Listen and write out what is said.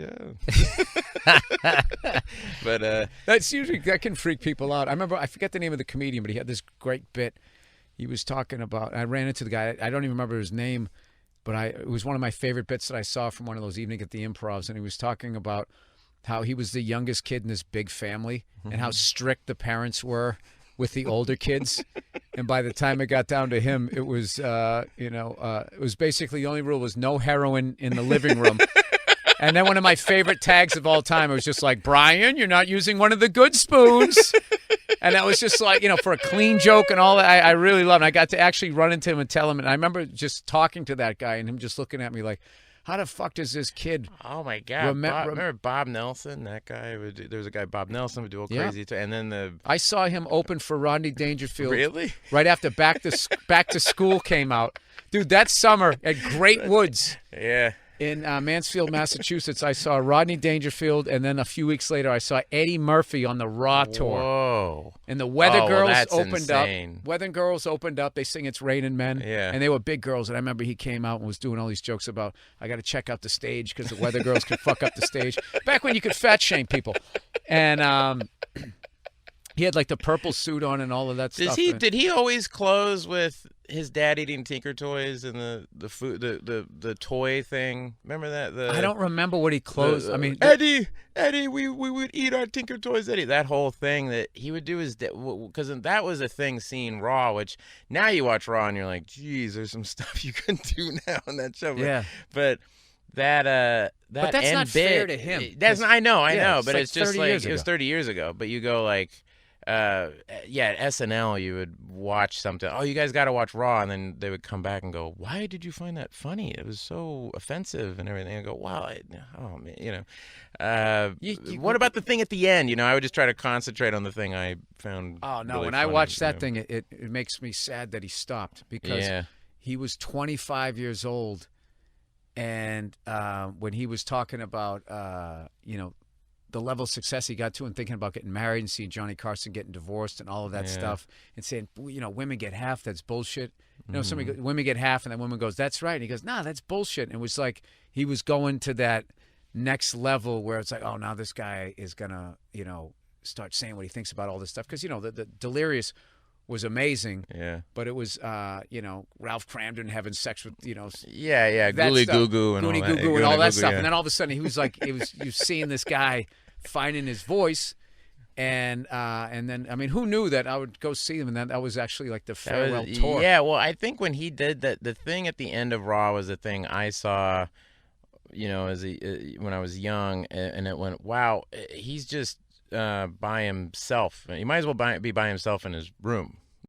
Yeah. But That's usually that can freak people out. I forget the name of the comedian, but he had this great bit. He was talking about. I ran into the guy. I don't even remember his name, but it was one of my favorite bits that I saw from one of those evenings at the Improvs, and he was talking about how he was the youngest kid in this big family and how strict the parents were with the older kids. And by the time it got down to him, it was it was basically the only rule was no heroin in the living room. And then one of my favorite tags of all time, it was just like, Brian, you're not using one of the good spoons. And that was just like, for a clean joke and all that. I really loved it. I got to actually run into him and tell him. And I remember just talking to that guy and him just looking at me like, how the fuck does this kid? Oh my God! Remember Bob Nelson? That guy there was a guy Bob Nelson would do all crazy, and then I saw him open for Rodney Dangerfield. Really? Right after Back to School came out, dude. That summer at Great Woods. Yeah. In Mansfield, Massachusetts, I saw Rodney Dangerfield, and then a few weeks later, I saw Eddie Murphy on the Raw tour. Whoa! And the Weather Girls opened insane. up. Weather Girls opened up. They sing "It's Raining Men." Yeah. And they were big girls. And I remember he came out and was doing all these jokes about, I got to check out the stage because the Weather Girls could fuck up the stage. Back when you could fat shame people. And he had like the purple suit on and all of that stuff. Did he always close with his dad eating Tinker Toys and the food the toy thing? Remember that? I don't remember what he closed. Eddie, we would eat our Tinker Toys, Eddie. That whole thing that he would do because that was a thing seeing Raw, which now you watch Raw and you're like, geez, there's some stuff you can do now on that show. Yeah. But that but that's not fair to him. I know, but like it's just 30 like years it was ago. 30 years ago. But you go like. At SNL, you would watch something. Oh, you guys got to watch Raw, and then they would come back and go, "Why did you find that funny? It was so offensive and everything." I go, "Wow, what about the thing at the end?" I would just try to concentrate on the thing I found. Oh no! really When funny, I watched that thing, it makes me sad that he stopped because he was 25 years old, and when he was talking about the level of success he got to and thinking about getting married and seeing Johnny Carson getting divorced and all of that stuff and saying, women get half, that's bullshit. Women get half, and then women goes, that's right. And he goes, nah, that's bullshit. And it was like he was going to that next level where it's like, oh, now this guy is going to, start saying what he thinks about all this stuff. Because, the Delirious was amazing. Yeah. But it was, Ralph Cramden having sex with, Gooly Goo Goo and all that. Goo Goo and all that stuff. And then all of a sudden he was like, you're seeing this guy finding his voice. And then, who knew that I would go see him? And that was actually like the farewell tour. Yeah, well, I think when he did that, the thing at the end of Raw was the thing I saw, when I was young, and it went, wow, he's just by himself. He might as well be by himself in his room.